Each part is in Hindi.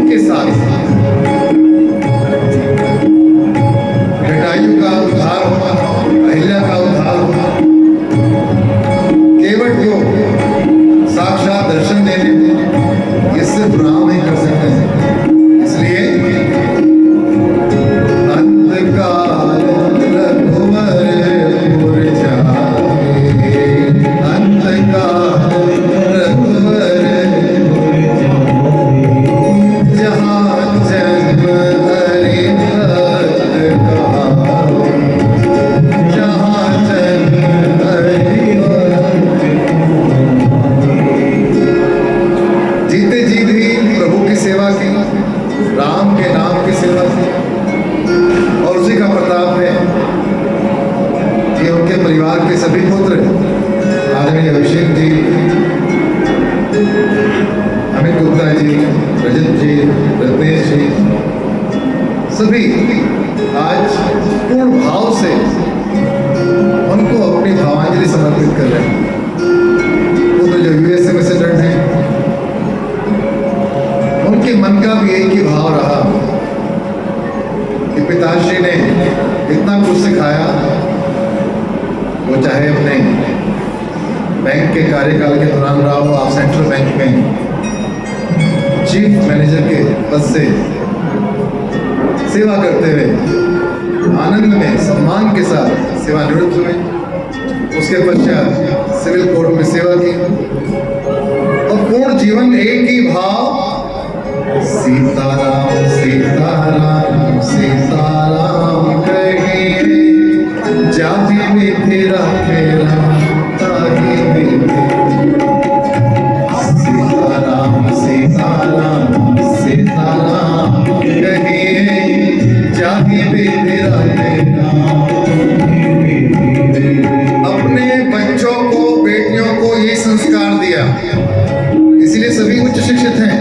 के साथ जटायु का उद्धार हुआ, अहिल्या का उद्धार हुआ, केवट को साक्षात दर्शन देने ये सिर्फ राम ही कर सकते हैं। इसलिए अंधकार रघुवर पुर जाए, अंधकार रघुवर पुर जाए, जहाँ जन्म हरि भक्त कहाए, जहाँ जन्म हरि भक्त। जीते जी भी प्रभु की सेवा की, राम के नाम की सेवा की, और उसी का प्रताप है कि उनके परिवार के सभी पुत्र आदरणीय अभिषेक जी, अमित गुप्ता जी, रजत जी, रत्नेश जी, सभी आज पूर्ण भाव से उनको अपनी भावांजलि समर्पित कर रहे हैं। पुत्र जो यूएसए में सेटल्ड हैं, उनके मन का भी एक ही भाव रहा कि पिताश्री ने इतना कुछ सिखाया, वो चाहे अपने बैंक के कार्यकाल के दौरान रहा हो, आप सेंट्रल बैंक में चीफ मैनेजर के पद से सेवा करते हुए आनंद में सम्मान के साथ सेवानिवृत्त हुए। उसके पश्चात सिविल कोर्ट में सेवा की और पूर्ण जीवन एक ही भाव, सीताराम सीताराम सीताराम कहे, जाति में तेरा तेरा ताहि में सीताराम सीताराम सीताराम कहे, जाति में तेरा तेरा। अपने बच्चों को, बेटियों को ये संस्कार दिया, इसलिए सभी उच्च शिक्षित हैं।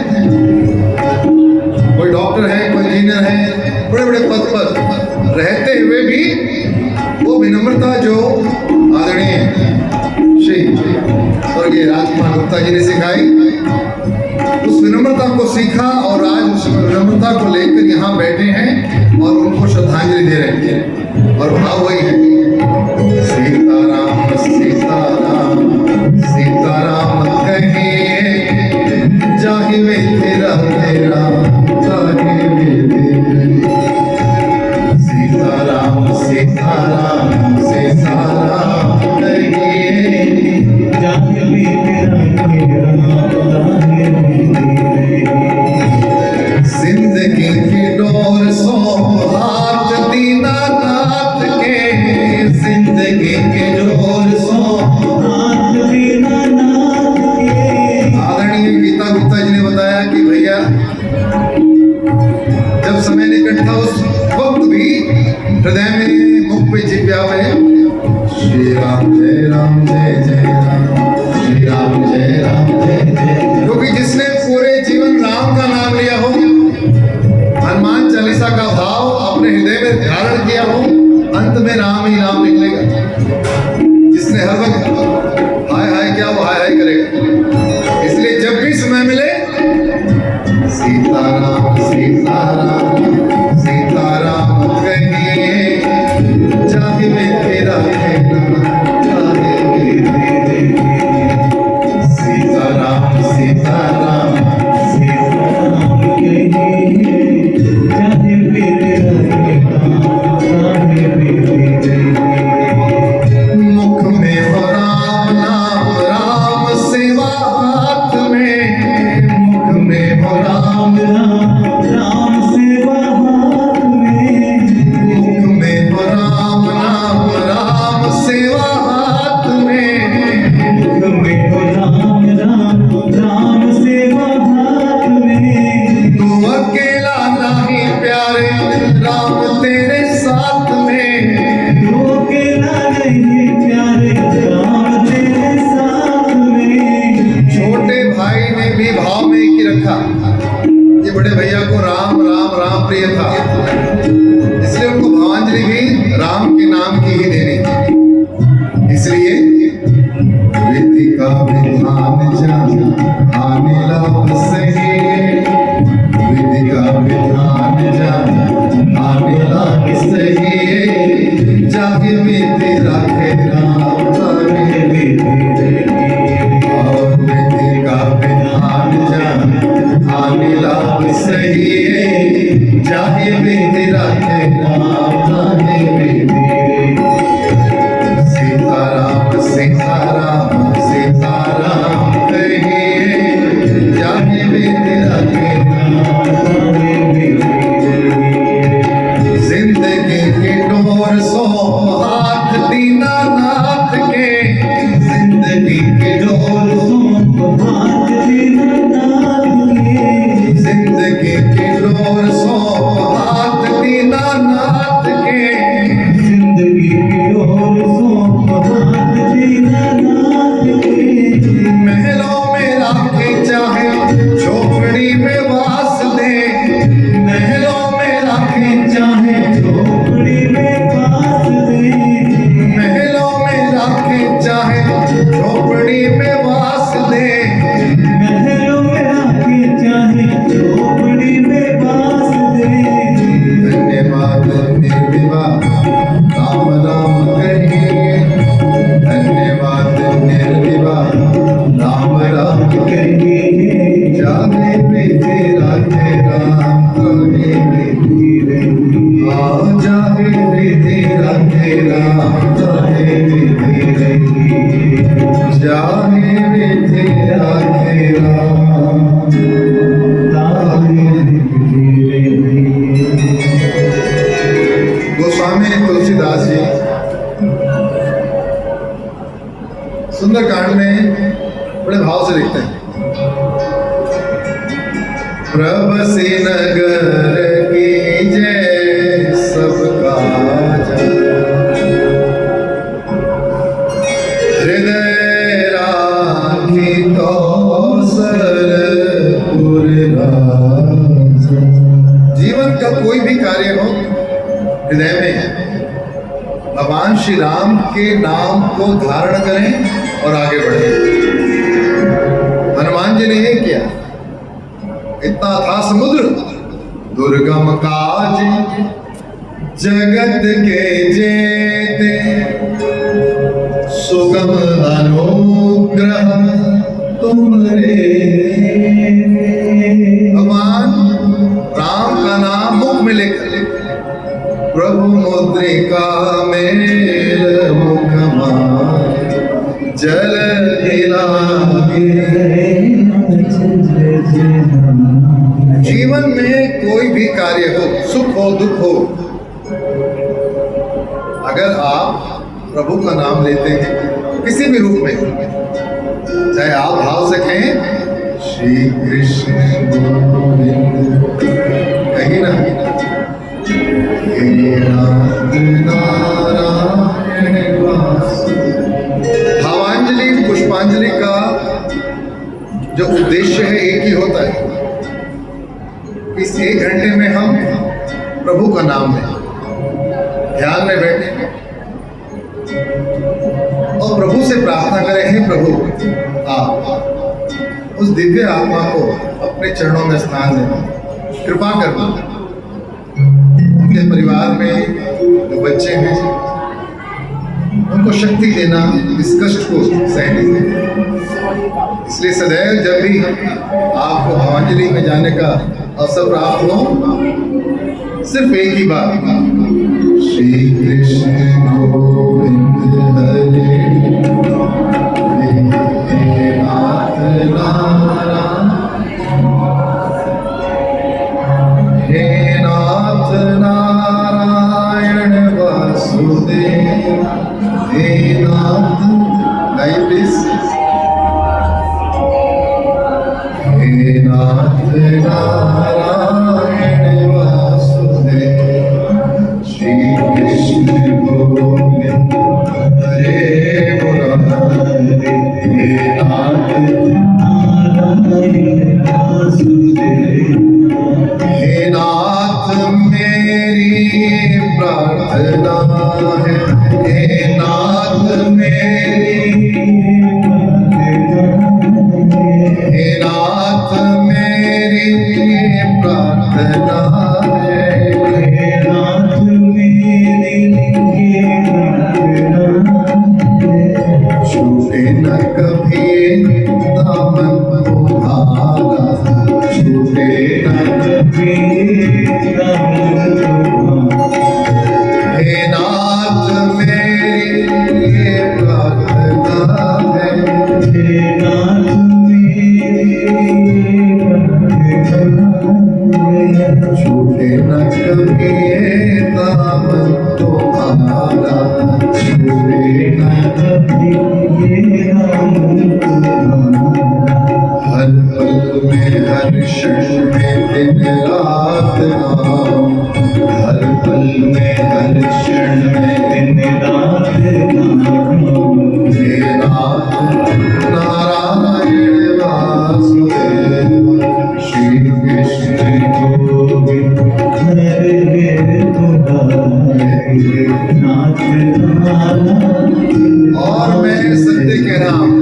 कोई डॉक्टर है, कोई इंजीनियर है, बड़े बड़े पद पर रहते हुए भी वो विनम्रता जो आदरणीय श्री स्वर्गीय राजकुमार गुप्ता जी ने सिखाई, उस विनम्रता को सीखा और आज उस विनम्रता को लेकर यहाँ बैठे हैं और उनको श्रद्धांजलि दे रहे हैं। और भाव वही है, सीताराम सीताराम सीताराम कहे, जाहि में तेरा तेरा ताहि में तेरा। सीताराम सीताराम सीताराम कहे, जाहि में तेरा तेरा ताहि में तेरा। जिंदगी की डोर सौंप हाथ दीनानाथ के, जिंदगी की डोर सौंप हाथ दीनानाथ के। आदरणीय गीता गुप्ता जी ने बताया कि भैया जब समय निकट था उस वक्त भी हृदय में, मुख पे, जिह्वा पे श्री राम जय राम जय जय राम, श्री राम जय राम जय जय। क्योंकि जिसने पूरे जीवन राम का नाम लिया हो, हनुमान चालीसा का भाव अपने हृदय में धारण किया हो, अंत में राम ही नाम निकलेगा। जिसने हर वक्त हाय हाय किया, वो हाय हाय करेगा। इसलिए जब भी समय मिले, सीताराम सीताराम सीताराम कहिए, जाहि में तेरा तेरा ताहि में तेरा। सीताराम सीताराम सीताराम कहिए, जाहि में तेरा तेरा ताहि में तेरा। मुख में हो राम नाम, राम सेवा हाथ में, मुख में हो राम नाम, राम सेवा हाथ में, मुख में हो राम नाम, राम सेवा हाथ में, मुख में हो राम नाम, राम सेवा हाथ में। तू अकेला नहीं प्यारे, राम तेरे साथ में, तू अकेला नहीं प्यारे, राम तेरे साथ में। छोटे भाई ने भी भाव में एक ही रखा, ये बड़े भैया को राम राम राम प्रिय था, इसलिए उनको भावांजलि भी राम के नाम की ही देनी थी। इसलिए विधि का विधान जान आने लाभ सही, विधि सही है चाहे बेटे राधे राम चाहे बेटे सीताराम सीताराम सीताराम कहिए चाहे बेटे राधे राम जिंदगी के डोर सो हाथ दीनानाथ के जिंदगी के डोर सो हाथ दीनानाथ के जिंदगी के डोर सो हाथ दीनानाथ के जिंदगी के डोर सो हाथ दीनानाथ के महलों में राखे चाहे झोपड़ी में वास दे महलों में राखे चाहे झोपड़ी में वास दे महलों में राखे चाहे झोपड़ी में वास दे महलों में राखे चाहे झोपड़ी में वास दे धन्यवाद निर्विवाद राम राम कहिए धन्यवाद निर्विवाद राम राम कहिए जाने बेटे राधे राम कहे बेटे आ जाने बेटे राधे राम कहे बेटे जाने बेटे राधे राम गोस्वामी तुलसीदास जी सुंदरकांड में बड़े भाव से लिखते हैं प्रभसी नगर की जय सबका हृदय राखी तो सरपुर जीवन का कोई भी कार्य हो हृदय में भगवान श्री राम के नाम को धारण करें और आगे बढ़ें। हनुमान जी ने यह किया इतना था समुद्र दुर्गम काज जगत के जेते सुगम अनुग्रह तुम्हारे भगवान राम का नाम मुख में लेकर प्रभु मुद्रिका मेल मुखमा जल जीवन में कोई भी कार्य हो सुख हो दुख हो अगर आप प्रभु का नाम लेते हैं किसी भी रूप में चाहे आप भाव से कहें श्री कृष्ण गोविंद कहीं ना भावांजलि पुष्पांजलि का जो उद्देश्य है एक ही होता है इस 1 घंटे में हम प्रभु का नाम लें ध्यान में बैठे और प्रभु से प्रार्थना करें हे प्रभु आप उस दिव्य आत्मा को अपने चरणों में स्थान देना कृपा करना उनके परिवार में जो बच्चे हैं उनको शक्ति देना इस कष्ट को सहने देना। इसलिए सदैव जब भी आपको भावांजलि में जाने का अवसर प्राप्त हो सिर्फ एक ही बात श्री कृष्ण गोविंद हरे नाथ नारायण हे नाथ नारायण वासुदेव हे नाथ प्लीज हे नाथ नारायण वासुदेव श्री कृष्ण गोविंद हरे मुरारे हे नाथ नारायण वासुदेव हे नाथ मेरी प्रार्थना है हे नाथ मेरी हे नाथ मेरी प्रार्थना है हे नाथ मेरी छूटे न कभी दामन तुम्हारा छूटे न बेटा हूँ। हे नाथ मेरी ये प्रार्थना है, हे नाथ मेरी प्रार्थना है, छूटे न कभी ये दामन तुम्हारा, छूटे न कभी ये नाम तुम्हारा। हर पल में हर क्षण में दिन रात नाम, हर पल में हर क्षण में दिन रात नाम। हे नाथ नारायण वासुदेव श्री कृष्ण गोविंद हरे तुम्हारे नाथ नारायण। और मैं सत्य कह रहा हूँ,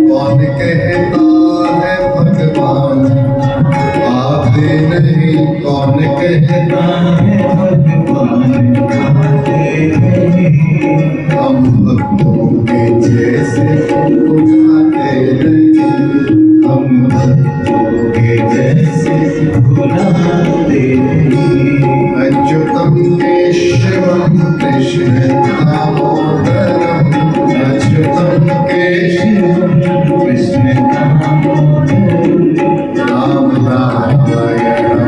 कौन कहता है भगवान आते नहीं, कौन कहता है भगवान आते नहीं। हम भक्तों के जैसे बुलाते नहीं, हम भक्तों के जैसे बुलाते नहीं। अच्युतम केशवम कृष्ण दामोदरम, अच्युतम केशवम कृष्ण दामोदर। राम नारायण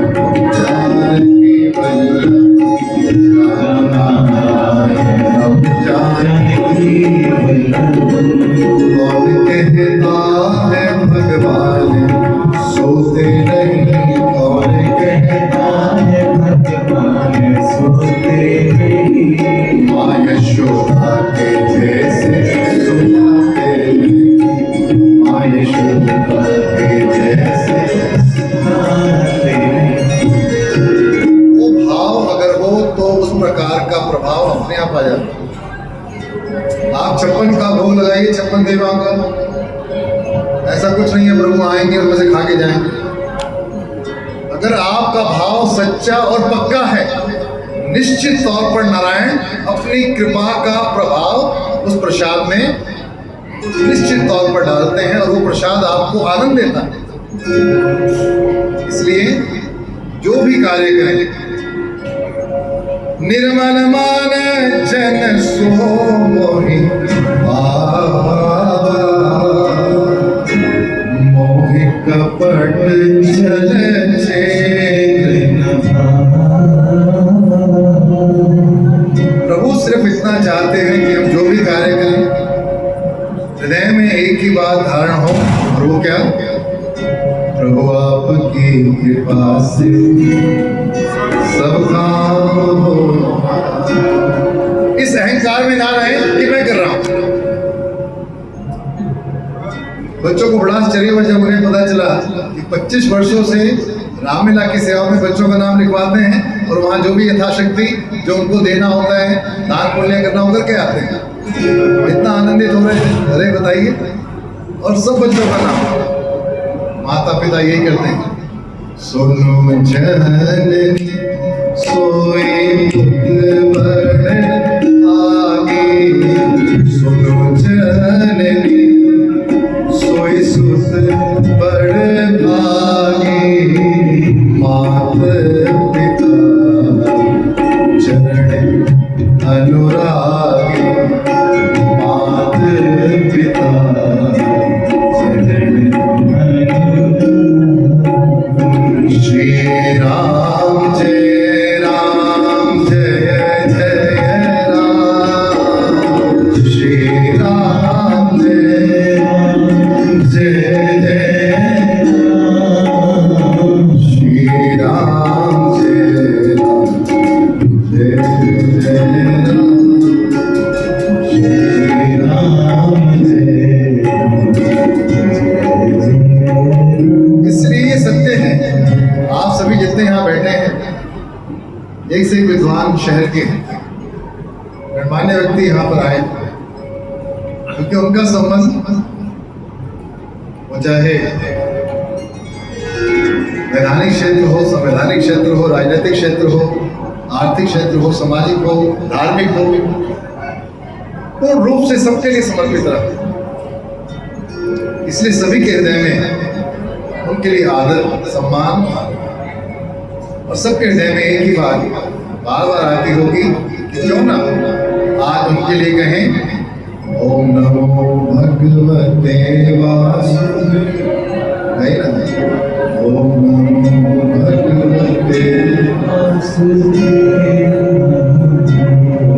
जानकी वल्लभ, राम नारायण जानकी वल्लभ। कौन कहता है भगवान सोते नहीं, कौन कहता है भगवान सोते नहीं। माँ यशोदा के जैसे सुनाते नहीं, माँ यशोदा के जैसे सुनाते नहीं। वो भाव अगर हो तो उस प्रकार का प्रभाव अपने आप आ जाता है। आप 56 का भोग लगाइए 56 देवाओं का, ऐसा कुछ नहीं है प्रभु आएंगे और उनमें से खा के जाएंगे। अगर आपका भाव सच्चा और पक्का है, निश्चित तौर पर नारायण अपनी कृपा का प्रभाव उस प्रसाद में निश्चित तौर पर डालते हैं और वो प्रसाद आपको आनंद देता है। इसलिए जो भी कार्य करें, निर्मल मान जन सो मोहि भावा, मोहि कपट छल छेद। प्रभु सिर्फ इतना चाहते हैं कि हम जो भी कार्य करें, हृदय में एक ही बात धारण हो, और वो क्या? प्रभु आपकी कृपा से सब काम हो। इस अहंकार में ना रहे कि मैं कर रहा हूं। बच्चों को बड़ा आश्चर्य हुआ जब उन्हें पता चला कि 25 वर्षों से रामलीला की सेवा में बच्चों का नाम लिखवाते हैं और वहां जो भी यथाशक्ति जो उनको देना होता है, दान पुण्य करना होकर के आते हैं। इतना आनंदित हो रहे थे, अरे बताइए। और सब बच्चों का नाम, माता पिता यही करते हैं, सुनो जननी सोई पुत्र बड़ आगे, सुनो जननी सोई सुत बड़ भागे, मात पिता चरण अनुरागे, मात पिता चरण श्री राम जय राम जय जय राम, श्री राम जय राम जय जय राम, श्री राम जय राम जय जय राम, श्री राम जय राम। इसलिए ये सत्य है। आप सभी जितने यहाँ बैठे हैं, एक से एक विद्वान शहर के हैं, गणमान्य व्यक्ति यहाँ पर आए, क्योंकि उनका संबंध वो चाहे वैधानिक क्षेत्र हो, संवैधानिक क्षेत्र हो, राजनीतिक क्षेत्र हो, आर्थिक क्षेत्र हो, सामाजिक हो, धार्मिक हो, पूर्ण रूप से सबके लिए समर्पित रहा। इसलिए सभी के हृदय में उनके लिए आदर, सम्मान और सबके हृदय में एक ही बात बार बार आती होगी कि क्यों ना आज उनके लिए कहें ओम नमो भगवते वासुदेवाय। गई ना? ओम नमो भगवते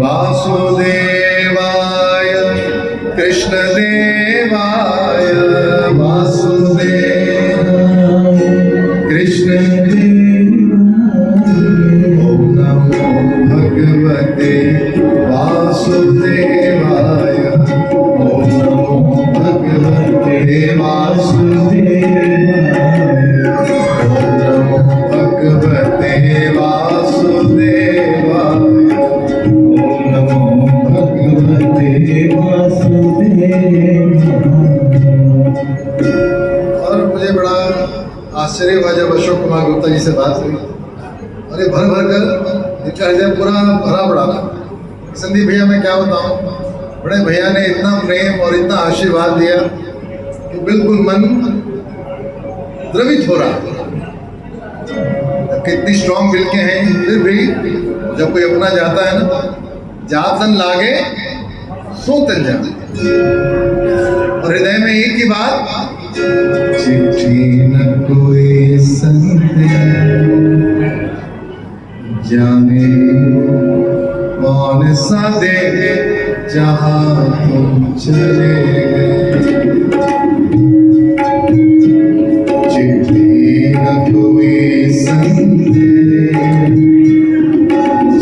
वासुदेवाय कृष्ण देवाय वासुदेव कृष्ण ओम नमो भगवते वासुदेवाय ओम नमो भगवते वासुदेवाय ओम नमो भगवते वासुदेवाय ओम नमो भगवते वासुदेवाय। और मुझे बड़ा आश्चर्य हुआ जब अशोक कुमार गुप्ता जी से बात हुई और ये भर भर कर इनका हृदय पूरा भरा पड़ा था। संदीप भैया मैं क्या बताऊं, बड़े भैया ने इतना प्रेम और इतना आशीर्वाद दिया कि बिल्कुल मन द्रवित हो रहा। कितनी स्ट्रॉन्ग विल के हैं फिर भी जब कोई अपना जाता है ना, जातन लागे सो तन जा, और हृदय में एक ही बात चिट्ठी न कोई संदेश जाने कौन सा दे जहां तुम चले गए। चिट्ठी न कोई संदेश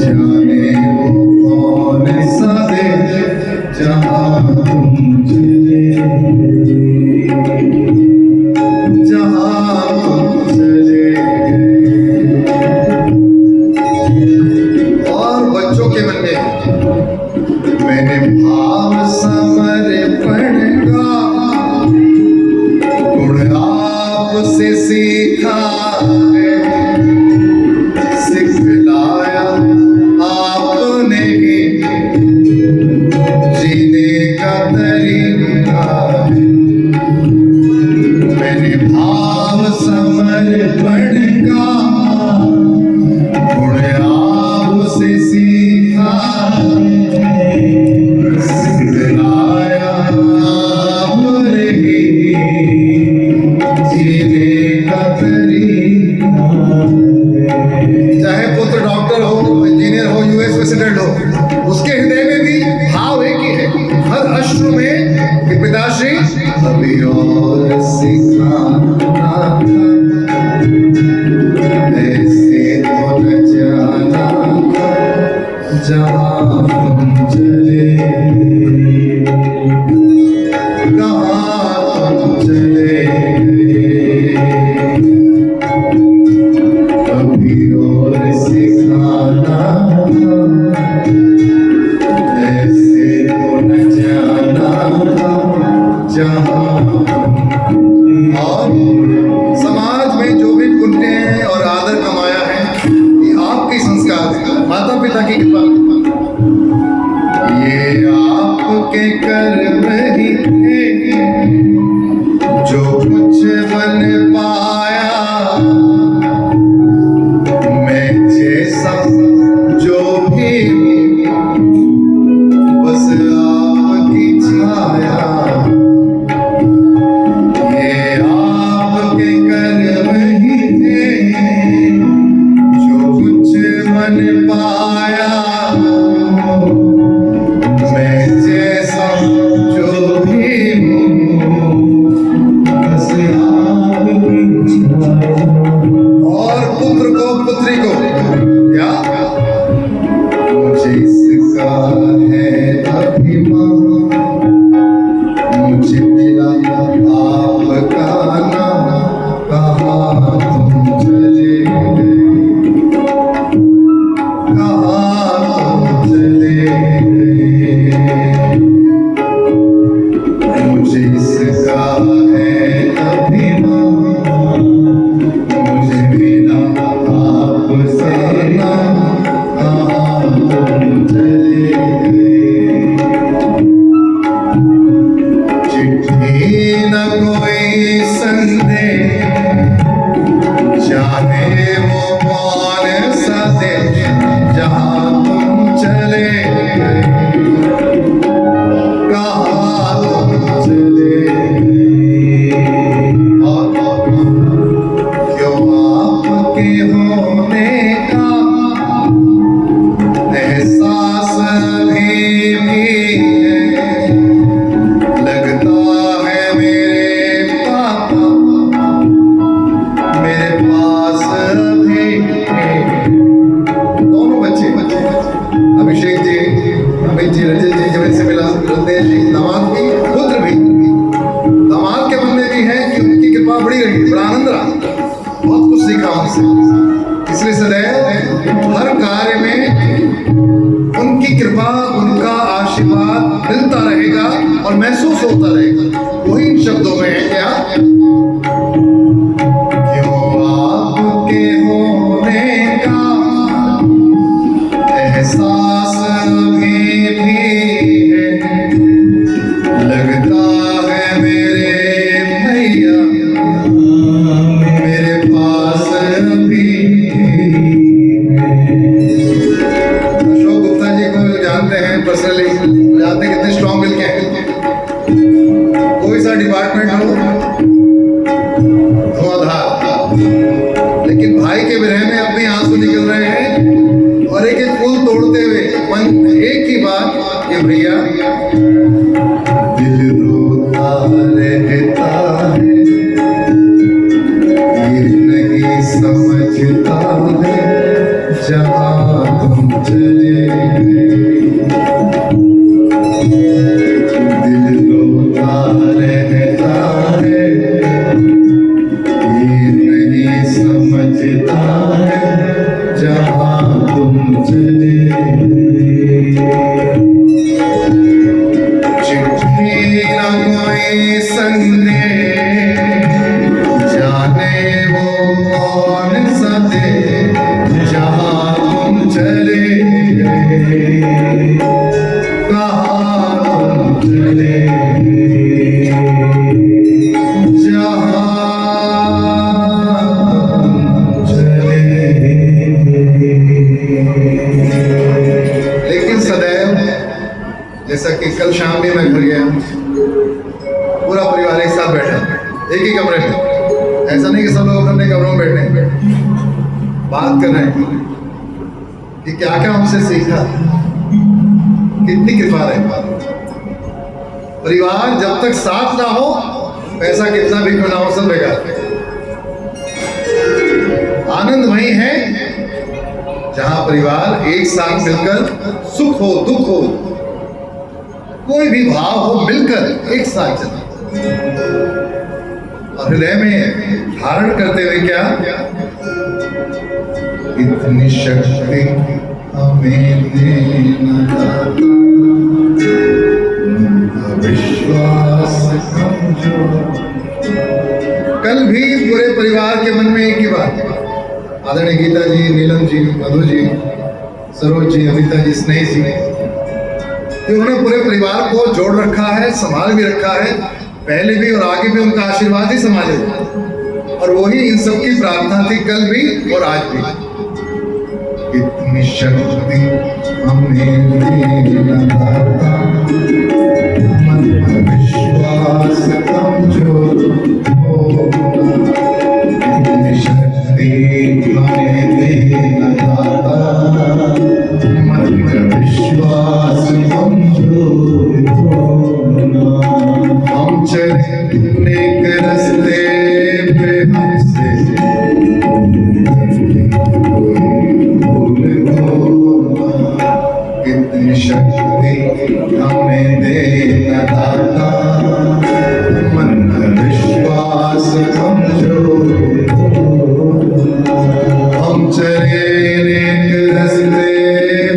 जाने वो कौन सा दे जहां तुम चले जहां तुम चले और बच्चों के मन में मैंने भाव समर्पण का गुण आपसे सीखा है, सिखलाया आपने ही जीने का तरीका है। मैंने भाव समर्पण का गुण आपसे सीखा है, सिखलाया आपने ही जीने का तरीका है। चाहे पुत्र डॉक्टर हो, इंजीनियर हो, यूएस प्रेसिडेंट हो, उसके हृदय में भी भाव एक ही है हर अश्रु में कि पिताश्री अभी और सिखाना था, ऐसे तो न जाना था जहां तुम चले कहाँ तुम चले अभी और सिखाना था, ऐसे तो न जाना था जहां। और समाज में जो भी पुण्य है और आदर कमाया है ये आपके संस्कार है, माता पिता की कृपा, ये आपके कर्म ही थे जो कुछ बन पाया। मैं जैसा जो भी हूँ बस आपकी छाया, ये आपके कर्म ही थे जो कुछ बन पाया। मैं जैसा जो भी हूँ बस आपकी छाया। और पुत्र को पुत्री को क्या मुझे इसका है अभिमान, मुझे मिला आपका नाम, कहाँ तुम चले गए कहाँ तुम चले गए। मुझे इसका है अभिमान, मुझे मिला आपसे नाम, कहाँ तुम चले गए। चिट्ठी न कोई संदेश जाने वो कौन के होने का एहसास अभी भी है। लगता है मेरे पापा मेरे पास अभी है। दोनों बच्चे अभिषेक जी, अमित जी, रजत जी जब इनसे मिला, रंदेश जी, दामाद भी, पुत्र भी, दामाद के मन में भी है कि उनकी कृपा बड़ी रही, बड़ा आनंद रहा, बहुत कुछ सीखा उनसे। इसलिए सदैव हर कार्य में उनकी कृपा, उनका आशीर्वाद मिलता रहेगा और महसूस होता रहेगा। वही इन शब्दों में है क्या, क्यों आपके होने का एहसास अभी भी है। लगता है मेरे भैया मेरे पास अभी है। अशोक गुप्ता जी को जानते हैं पर्सनली, जानते हैं कितने स्ट्रॉन्ग मिल के हैं। कोई सा डिपार्टमेंट हो धुआंधार, लेकिन भाई के विरह में अपने आंसू निकल रहे हैं और एक एक फूल तोड़ते हुए मन एक ही बात कि भैया दिल रोता रहता है, ये नहीं समझता है जहाँ तुम चले गए। दिल रोता रहता है, ये नहीं समझता है जहाँ तुम चले गए। चिट्ठी न कोई संदेश, जाने वो कौन सा दे जहाँ तुम चले गए। कहाँ तुम चले गए, जहाँ तुम चले गए। लेकिन सदैव, जैसा कि कल शाम भी मैं घर गया, पूरा परिवार एक साथ बैठा एक ही कमरे में। ऐसा नहीं कि सब लोग अपने कमरों में बैठे बात कर रहे हैं कि क्या क्या हमसे सीखा, कितनी कृपा रहे। परिवार जब तक साथ ना हो, पैसा कितना भी क्यों ना हो, सब बेकार। आनंद वही है जहां परिवार एक साथ मिलकर, सुख हो दुख हो, कोई भी भाव हो, मिलकर एक साथ चलना और हृदय में धारण करते हुए क्या, इतनी शक्ति हमें देना दाता, विश्वास समझो। कल भी पूरे परिवार के मन में एक ही बात, आदरणीय गीता जी, नीलम जी, मधु जी, सरोज जी, अमिता जी, स्नेह जी, कि उन्होंने पूरे परिवार को जोड़ रखा है, संभाल भी रखा है, पहले भी और आगे भी उनका आशीर्वाद ही संभाले। और वही इन सबकी प्रार्थना थी कल भी और आज भी। इतनी शक्ति हमें देना दाता, मन का विश्वास कमजोर होना। इतनी शक्ति हमें देना दाता, मन का विश्वास कमजोर होना। हम चलने के रास्ते पे हमसे इतनी शक्ति हमें देना दाता, मन का विश्वास कमजोर होना। हम चले एक रास्ते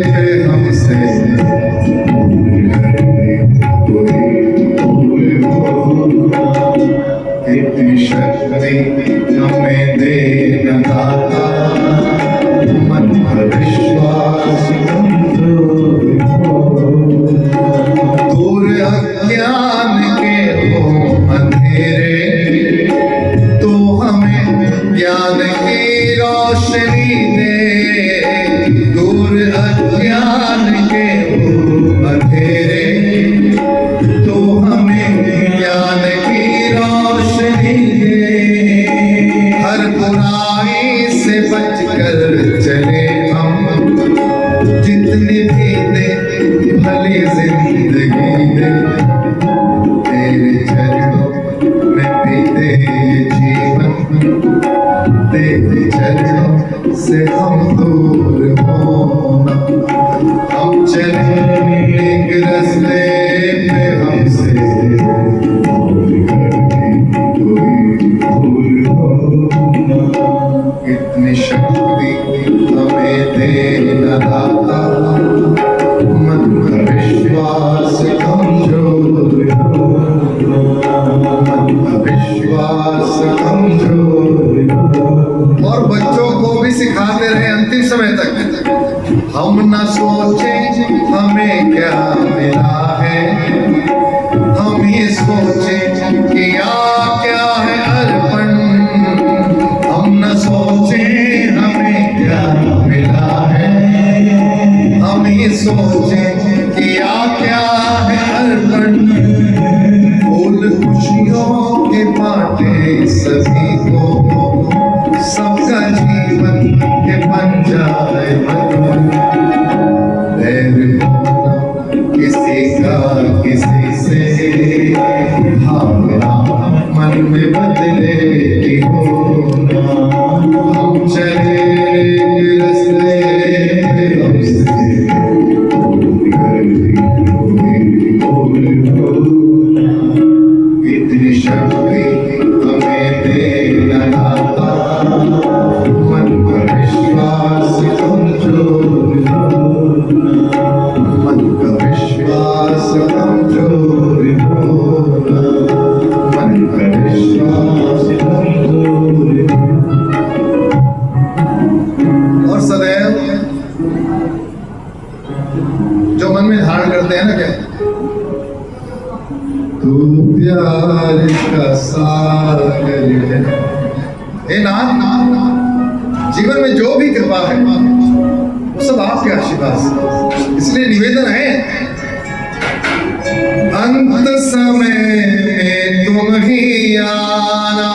पे हमसे इतनी शक्ति हमें देना दाता, मन का विश्वास कमजोर होना। दूर अज्ञान के हो अंधेरे, तो हमें ज्ञान की रोशनी दे। दूर अज्ञान के हो अंधेरे, तो हमें ज्ञान की रोशनी दे। हर बुराई से से बचकर चले हम, जितनी भी दे भली जिंदगी दे, तेरे चरणों में बीते ये जीवन, तेरे चरणों से हम दूर होना। हम चले एक रास्ते पे हमसे इतनी शक्ति हमें देना दाता, मन का विश्वास कमजोर, मन का विश्वास कमजोर। और बच्चों को भी सिखाते रहे अंतिम समय तक, हम न सोचे हमें क्या मिला है, हम ये सोचे कि क्या है अर्पण। हम न सोचे हमें क्या मिला है, हम ये सोचे कि क्या है अर्पण। फूल खुशियों के बांटे सभी को, सबका जीवन के बन जाए भगवान। बैर होना किसी का किसी से, भावना मन में बदले की होना। हम चले रास्ते पे हमसे इतनी शक्ति हमें देना दाता, मन का विश्वास कमजोर, मन का विश्वास कमजोर होना, मन का विश्वास कमजोर। और सदैव जो मन में धारण करते हैं ना, क्या तू प्यार का सागर है। हे नाथ, जीवन में जो भी कृपा है वो सब आपके आशीर्वाद से, इसलिए निवेदन है अंत समय में तुम ही आना।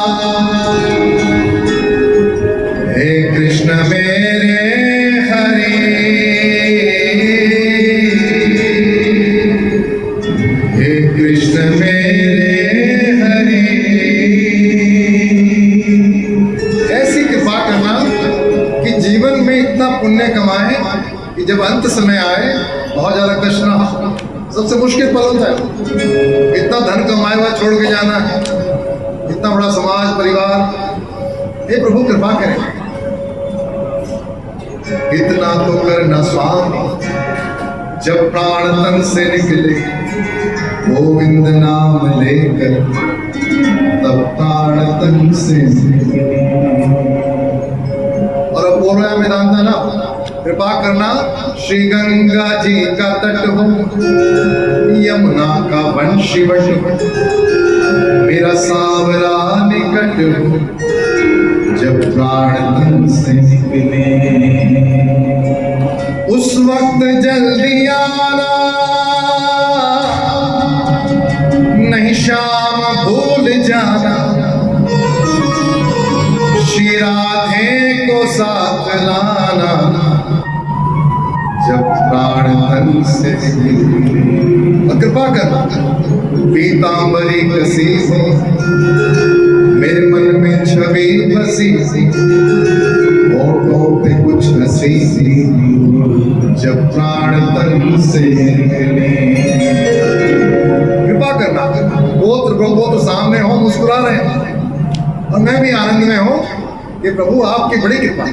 हे कृष्ण मेरे हरि, हे कृष्ण मेरे हरि। ऐसी कृपा करना कि जीवन में इतना पुण्य कमाए कि जब अंत समय आए बहुत ज्यादा कष्ट ना हो। सबसे मुश्किल पल होता है, इतना धन कमाए हुआ छोड़ के जाना, इतना बड़ा समाज परिवार। हे प्रभु कृपा करें, इतना तो करना स्वामी, जब प्राण तन से निकले गोविंद नाम लेकर, तब प्राण तन से निकले। और अब बोल रहा है मैदान था ना, कृपा करना श्री गंगा जी का तट हो, यमुना का वंशी वट हो, मेरा सांवरा निकट हो, जब प्राण तन से निकले। उस वक्त जल्दी आना, नहीं शाम भूल जाना, श्री राधे को साथ लाना, जब प्राण तन से निकले। और कृपा करना पीतांबरी कसी हो, मेरे मन में छवि बसी, होठों पे कुछ हंसी, जब प्राण तन से निकले। कृपा करना गोत्र प्रभु तो सामने हो, मुस्कुरा रहे हैं और मैं भी आनंद में हूं कि प्रभु आपकी बड़ी कृपा,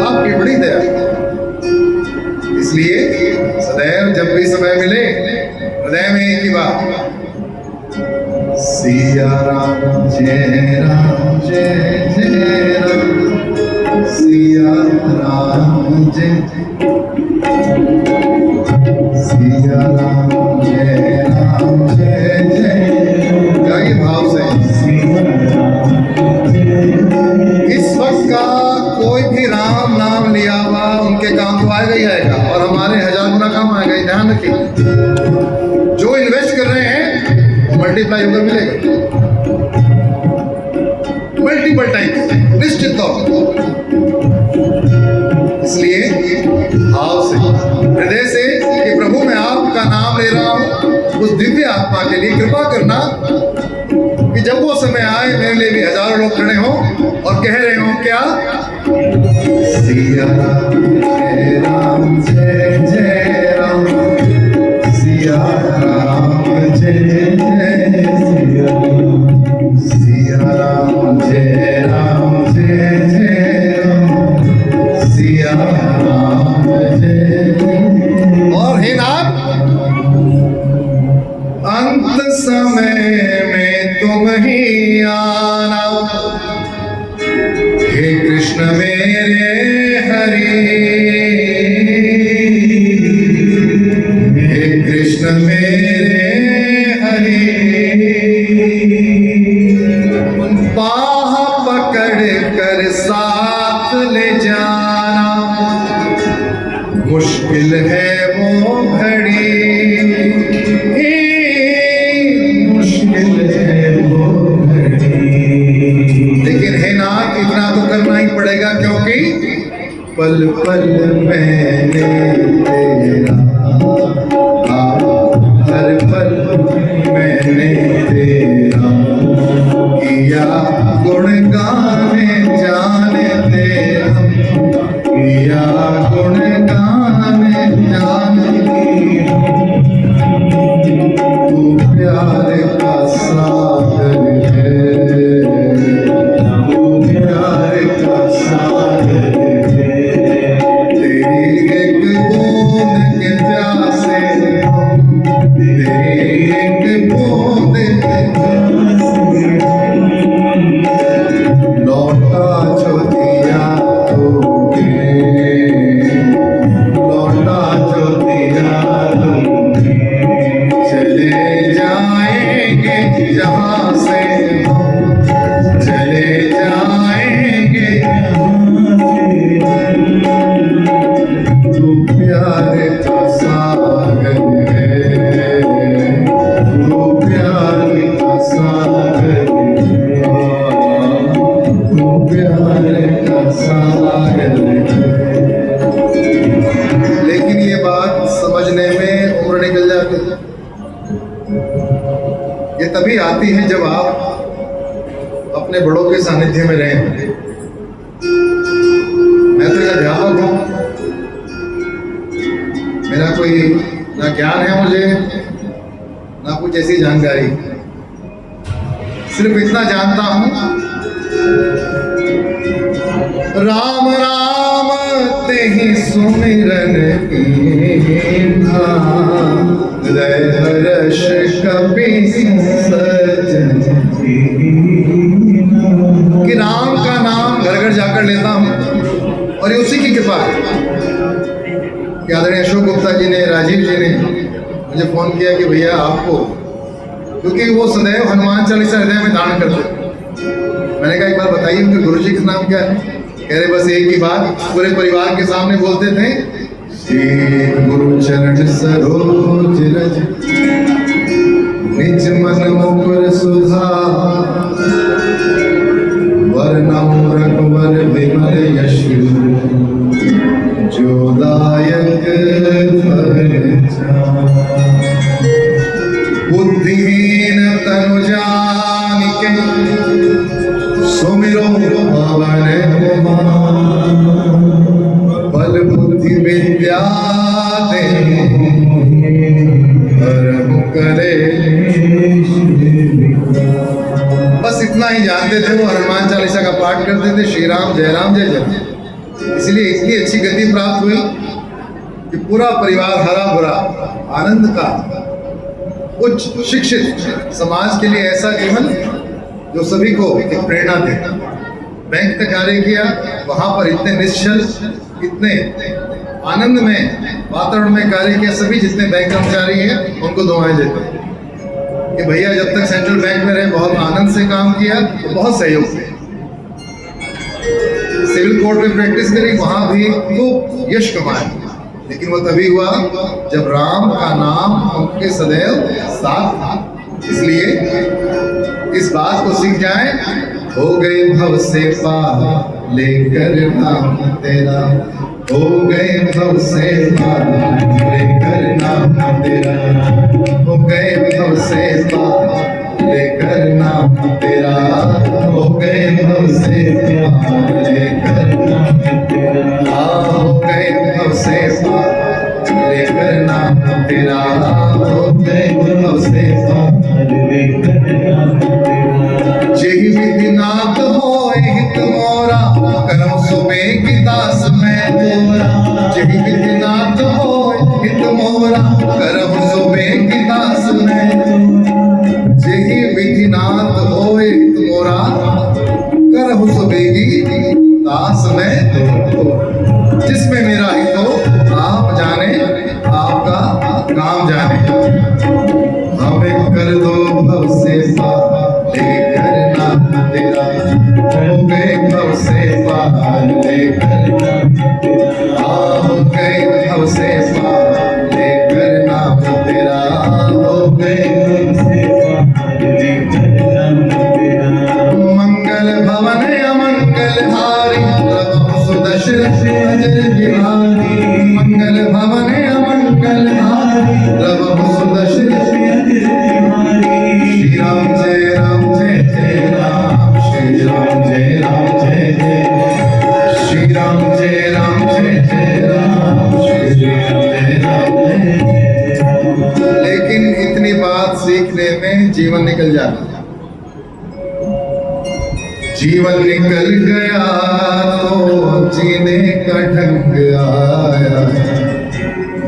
आपकी बड़ी दया। इसलिए सदैव जब भी समय मिले हृदय में एक ही बात, सिया राम जय राम जय जय राम, सिया राम जय, सिया राम जय राम जय जय। गाइए भाव से। इस वक्त का कोई भी राम नाम लिया हुआ उनके काम तो आएगा ही आएगा, और हमारे 1000 गुना काम आएगा। ध्यान रखिए, जो इन्वेस्ट कर रहे हैं मल्टीप्लाई होकर मिलेगा, मल्टीपल टाइम निश्चित तौर पर। सिया राम जय जय राम सिया राम जय जय सिया राम जय राम जय जय राम सिया राम जय। और हे नाम, अंत समय में तुम ही आना, हे कृष्ण मेरे हरि, हे कृष्ण मेरे हरि, बाह पकड़ कर साथ ले जाना, मुश्किल है वो घड़ी, मुश्किल है वो घड़ी। लेकिन हे नाथ, इतना तो करना ही पड़ेगा, क्योंकि पल पल मैंने तेरा, हर पल मैंने तेरा किया गुण गाने जाने तेरा, किया गुण गाने जाने तू प्यार का सागर है, तू प्यार का सागर है, तेरी एक बूंद के प्यासे हम, तेरी एक बूंद के प्यासे लौटा जो दिया तूने, लौटा जो दिया तूने, चले जाएंगे जहाँ से हम, चले जाएंगे तू प्यार का सागर है, तू प्यार का सागर है, तू प्यार का सागर है। लेकिन ये बात समझने में उम्र निकल जाती है। ये तभी आती है जब आप अपने बड़ों के सानिध्य में रहें। मैं तो एक अध्यापक हूं, मेरा कोई ना ज्ञान है मुझे, ना कुछ ऐसी जानकारी, सिर्फ इतना जानता हूं, राम राम ते ही सुमिरन कीन्हा, हृदय हर्ष कपि सजन कीन्हा। कि राम का नाम घर घर जाकर लेता हूं और ये उसी की कृपा है। कि आदरणीय अशोक गुप्ता जी ने, राजीव जी ने मुझे फोन किया कि भैया आपको, क्योंकि वो सदैव हनुमान चालीसा हृदय में धारण करते थे। मैंने कहा एक बार बताइए उनके गुरु जी का नाम क्या है? कह रहे बस एक ही बात पूरे परिवार के सामने बोलते थे, श्री गुरु चरण सरोज रज निज मन मुकुर सुधार, वरनम रघुवर विमल यशु जो दायक फल चार। बुद्धिहीन तनु जानिके सुमिरो पवन कुमार, बल बुद्धि विद्या दे धर्म करे। बस इतना ही जानते थे वो, हनुमान चालीसा का पाठ करते थे, श्री राम जय जय जय। इसलिए इतनी अच्छी गति प्राप्त हुई कि पूरा परिवार हरा भरा आनंद का उच्च शिक्षित समाज के लिए ऐसा जीवन जो सभी को एक प्रेरणा दे। बैंक का कार्य किया, वहां पर इतने निश्चल, इतने आनंद में वातावरण में कार्य किया। सभी जितने बैंक कर्मचारी हैं उनको दुआएं देते कि भैया जब तक सेंट्रल बैंक में रहे बहुत आनंद से काम किया, तो बहुत सहयोग से। सिविल कोर्ट में प्रैक्टिस करी, वहां भी खूब यश कमाया। लेकिन वो तभी हुआ जब राम का नाम उनके सदैव साथ था। इसलिए इस बात को सीख जाए, हो गए भव से पार लेकर नाम तेरा, हो गए भव से पार लेकर नाम तेरा, हो गए भव से पार लेकर नाम तेरा, हो गए भव से पार लेकर नाम तेरा। दास मैं तोरा, जही विधिनाथ होय हित मोरा, करहु सुबे की दास मैं तोरा। जही विधिनाथ होय हित मोरा, करहु सुबेगी दास मैं तोरा। जिसमें मेरा हित हो आप जाने, आपका काम जाने। हमें कर दो भव से पार लेकर नाम तेरा, हमें भव से पार लेकर नाम तेरा, हो गए भव से पार लेकर नाम तेरा, हो गए भव से पार लेकर नाम तेरा। मंगल भवन अमंगल हारी, प्रभु सुदशरथ अजर बिहारी। मंगल भवन अमंगल हारी, प्रभु सुदशरथ अजर बिहारी। श्री राम जय राम जय जय राम, श्री राम जय राम जय जय, श्री राम जय राम जय जय राम, श्री राम जय राम जय जय। लेकिन इतनी बात सीखने में जीवन निकल जाता है। जीवन निकल गया तो जीने का ढंग आया,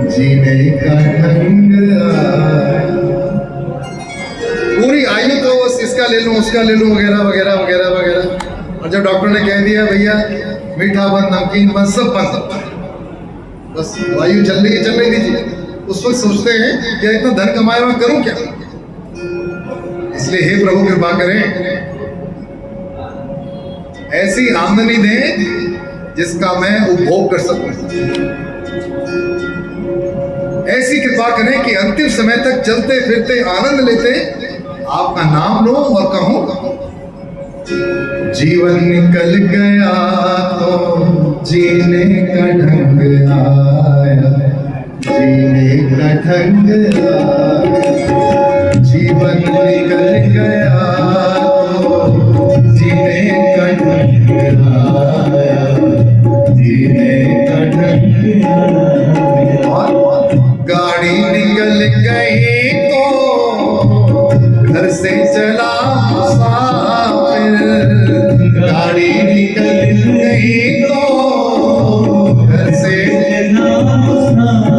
जीने का ढंग आया। पूरी आयु तो बस इसका ले लूं उसका ले लूं वगैरह वगैरह वगैरह वगैरह। और जब डॉक्टर ने कह दिया भैया मीठा बंद नमकीन बंद सब बंद, बस आयु चल रही दीजिए, उस वक्त सोचते हैं कि इतना धन कमाया मैं करूं क्या। इसलिए हे प्रभु कृपा करें, ऐसी आमदनी दें जिसका मैं उपभोग कर सकूं। ऐसी कृपा करें कि अंतिम समय तक चलते फिरते आनंद लेते आपका नाम लो और कहूं, जीवन निकल गया तो जीने का ढंग आया, जीने का ढंग आया। जीवन निकल गया तो जीने का ढंग आया, जीने का ढंग आया। और गाड़ी निकल गई तो घर से चला मुसाफिर, गाड़ी निकल गई तो घर से चला मुसाफिर।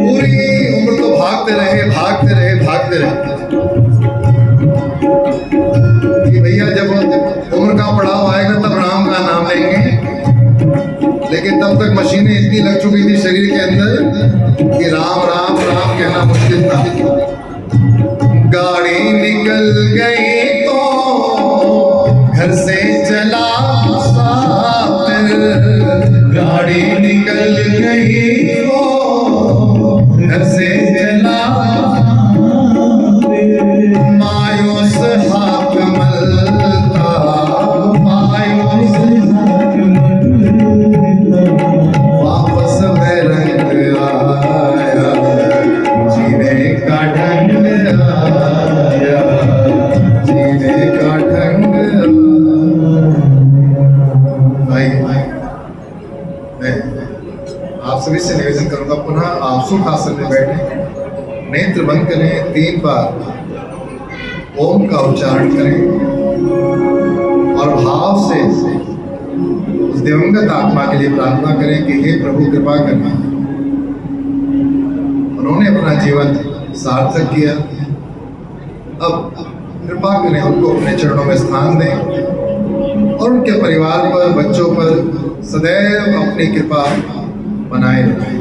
पूरी उम्र तो भागते रहे भागते रहे भागते रहे कि भैया जब उम्र का पड़ाव आएगा तब राम का नाम लेंगे। लेकिन तब तक मशीनें इतनी लग चुकी थी शरीर के अंदर कि राम राम राम कहना मुश्किल था। गाड़ी निकल गई तो घर से चला मुसाफिर, गाड़ी निकल गई तो घर से चला मायूस हाथ मलता, मायूस हाथ मलता, वापस में रंग आया, जीने का ढंग आया, जीने का ढंग आया। मैं आप सभी से निवेदन करूंगा, पुनः आप सुख आसन में बैठे, नेत्र बंद करें, 3 बार ओम का उच्चारण करें और भाव से उस दिवंगत आत्मा के लिए प्रार्थना करें कि हे प्रभु कृपा करना, उन्होंने अपना जीवन सार्थक किया, अब कृपा करें उनको अपने चरणों में स्थान दें और उनके परिवार पर, बच्चों पर सदैव अपनी कृपा बनाए रखें।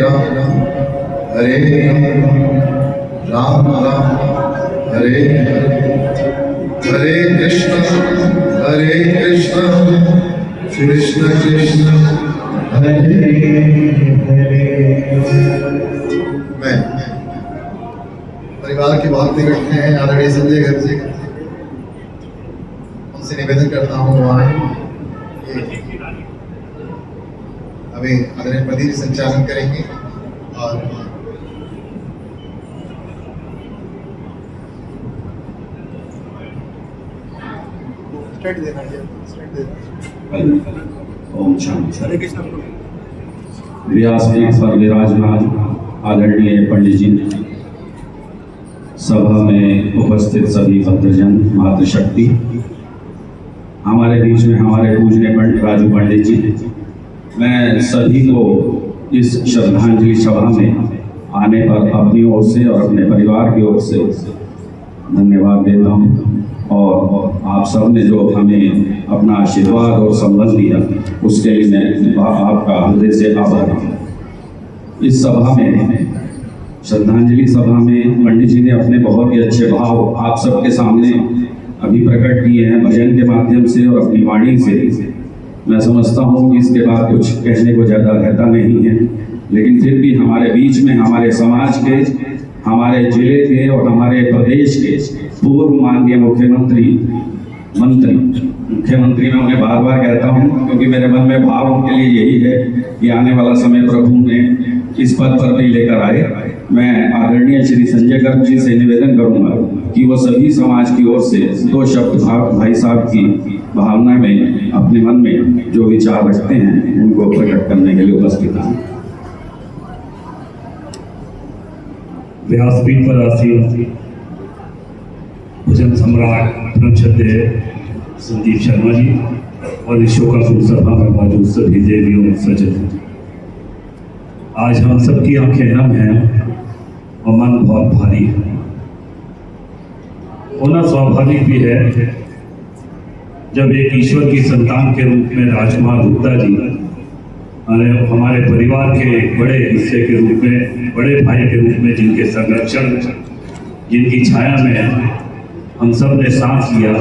राम हरे राम हरे हरे कृष्ण कृष्ण कृष्ण हरे हरे। मैं परिवार के बहुत निकट में हैं आदरणीय संजय घर जी, उनसे निवेदन करता हूँ वहाँ अभी आदरणीय प्रदीप संचालन करेंगे और ओम शांति। व्यासपीठ पर विराजमान आदरणीय पंडित जी, सभा में उपस्थित सभी भक्तजन, मातृशक्ति, हमारे बीच में हमारे पूजनीय पंडित राजू पंडित जी, मैं सभी को इस श्रद्धांजलि सभा में आने पर अपनी ओर से और अपने परिवार की ओर से धन्यवाद देता हूँ। और आप सब ने जो हमें अपना आशीर्वाद और संबल दिया, उसके लिए मैं आपका हृदय से आभारी हूँ। इस सभा में, श्रद्धांजलि सभा में, पंडित जी ने अपने बहुत ही अच्छे भाव आप सबके सामने अभी प्रकट किए हैं भजन के माध्यम से और अपनी वाणी से। मैं समझता हूँ कि इसके बाद कुछ कहने को ज़्यादा रहता नहीं है, लेकिन फिर भी हमारे बीच में हमारे समाज के, हमारे जिले के और हमारे प्रदेश के पूर्व माननीय मुख्यमंत्री मैं उन्हें बार बार कहता हूँ क्योंकि मेरे मन में भाव उनके लिए यही है कि आने वाला समय प्रभु ने इस पद पर भी लेकर आए। मैं आदरणीय श्री संजय गर्ग जी से निवेदन करूंगा कि वो सभी समाज की ओर से दो शब्द भाई साहब की भावना में, अपने मन में जो विचार रखते हैं उनको प्रकट करने के लिए उपस्थित हैं। व्यासपीठ पर आसीन भजन सम्राट ब्रह्मचर्य संदीप शर्मा जी और इस शोकाकुल सभा में मौजूद सभी देवियों सज्जन, आज हम सबकी आंखें नम हैं और मन बहुत भारी है। होना स्वाभाविक भी है जब एक ईश्वर की संतान के रूप में राजकुमार गुप्ता जी हमारे परिवार के बड़े हिस्से के रूप में, बड़े भाई के रूप में, जिनके संरक्षण, जिनकी छाया में हम सब ने सांस लिया,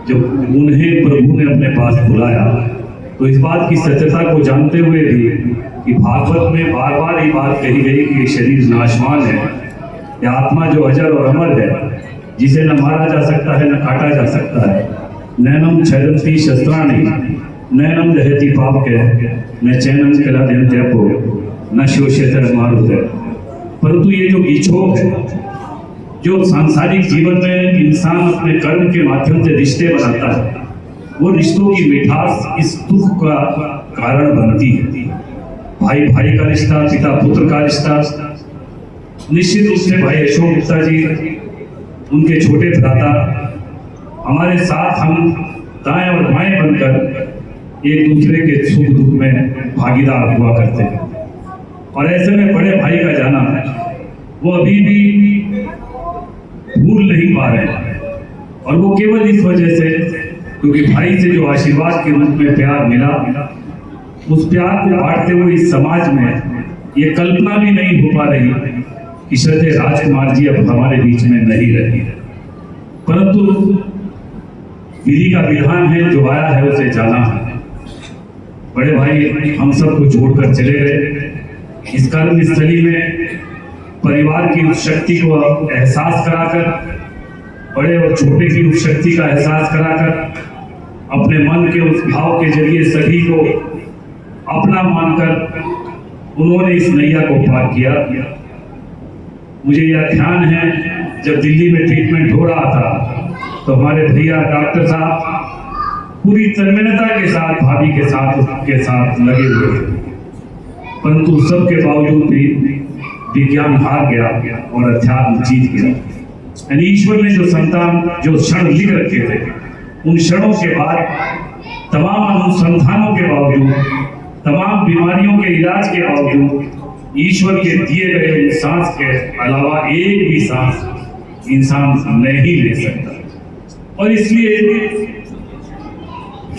जब उन्हें प्रभु ने अपने पास बुलाया, तो इस बात की सत्यता को जानते हुए भी कि भागवत में बार बार ये बात कही गई कि शरीर नाशवान है, यह आत्मा जो अजर और अमर है, जिसे न मारा जा सकता है न काटा जा सकता है। नैनम छदंती शस्त्राणि नैनम दहती पाप के न चैनम कलाद्यंत्यपो न शोष्यतर मारुत। परंतु ये जो बिछोह है, जो सांसारिक जीवन में इंसान अपने कर्म के माध्यम से रिश्ते बनाता है, वो रिश्तों की मिठास इस दुख का कारण बनती है। भाई भाई का रिश्ता, पिता पुत्र का रिश्ता, निश्चित रूप से भाई अशोक गुप्ता जी, उनके छोटे भ्राता हमारे साथ, हम दाएं और बाएं बनकर एक दूसरे के सुख दुख में भागीदार हुआ करते हैं। और ऐसे में बड़े भाई का जाना वो अभी भी भूल नहीं पा रहे हैं, और वो केवल इस वजह से क्योंकि भाई से जो आशीर्वाद के रूप में प्यार मिला, उस प्यार को बांटते हुए इस समाज में ये कल्पना भी नहीं हो पा रही कि श्रद्धेय राजकुमार जी अब हमारे बीच में नहीं रहे। परंतु विधि का विधान है, जो आया है उसे जाना है। बड़े भाई हम सबको छोड़कर चले गए। इस कर्म स्थली में परिवार की उस शक्ति को एहसास कराकर, बड़े और छोटे की उस शक्ति का एहसास कराकर, अपने मन के उस भाव के जरिए सभी को अपना मानकर उन्होंने इस नैया को पार किया। मुझे यह ध्यान है, जब दिल्ली में ट्रीटमेंट हो रहा था तो हमारे भैया डॉक्टर साहब पूरी तन्मयता के साथ भाभी के साथ लगे हुए थे, परंतु सबके बावजूद भी विज्ञान हार गया और अध्यात्म जीत गया। यानी ईश्वर ने जो संतान, जो क्षण लिख रखे थे, उन क्षणों के बाद तमाम अनुसंधानों के बावजूद, तमाम बीमारियों के इलाज के बावजूद, ईश्वर के दिए गए सांस के अलावा एक भी सांस इंसान नहीं ले सकता। और इसलिए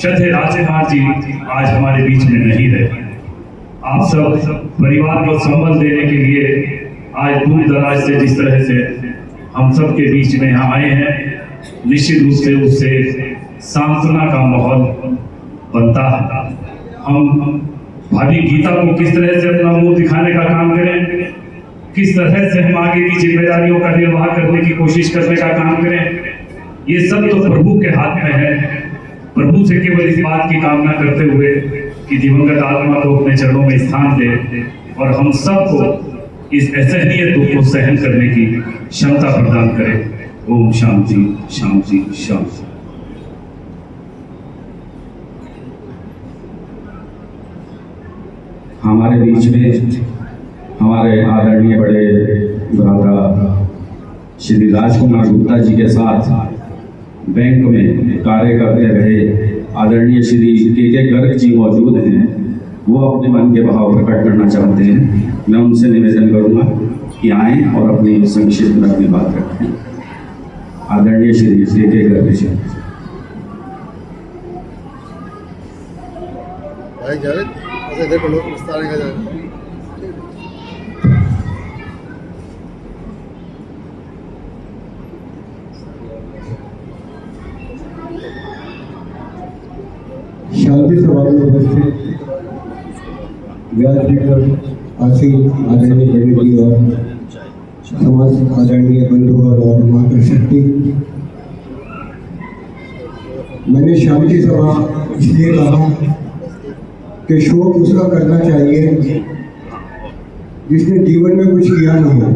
श्रद्धेय राजकुमार जी आज हमारे बीच में नहीं रहे। आप सब परिवार को संबल देने के लिए आज दूर दराज से जिस तरह से हम सब के बीच में यहाँ आए हैं, निश्चित रूप से उससे सांत्वना का माहौल बनता है। हम भाभी गीता को किस तरह से अपना मुंह दिखाने का काम करें, किस तरह से हम आगे की जिम्मेदारियों का निर्वाह करने की कोशिश करने का काम करें, ये सब तो प्रभु के हाथ में है। प्रभु से केवल इस बात की कामना करते हुए कि दिवंगत आत्मा को अपने चरणों में स्थान दे और हम सबको इस असहनीय दुख को सहन करने की क्षमता प्रदान करे। ओम शांति शांति शांति। हमारे बीच में हमारे आदरणीय बड़े भ्राता श्री राजकुमार गुप्ता जी के साथ बैंक में कार्य करते रहे आदरणीय श्री के गर्ग जी मौजूद हैं। वो अपने मन के भाव प्रकट करना चाहते हैं। मैं उनसे निवेदन करूंगा कि आएँ और अपनी संक्षिप्त में अपनी बात रखें। आदरणीय श्री के गर्ग जी। भाई जावेद, ऐसे देखो लोग विस्तार का जावेद। शांति सभा में उपस्थित व्यासपीठ आसीन आदरणीय पंडित जी और समाज आदरणीय बंधु और मातृशक्ति, मैंने शांति सभा इसलिए कहा कि शोक उसका करना चाहिए जिसने जीवन में कुछ किया न हो।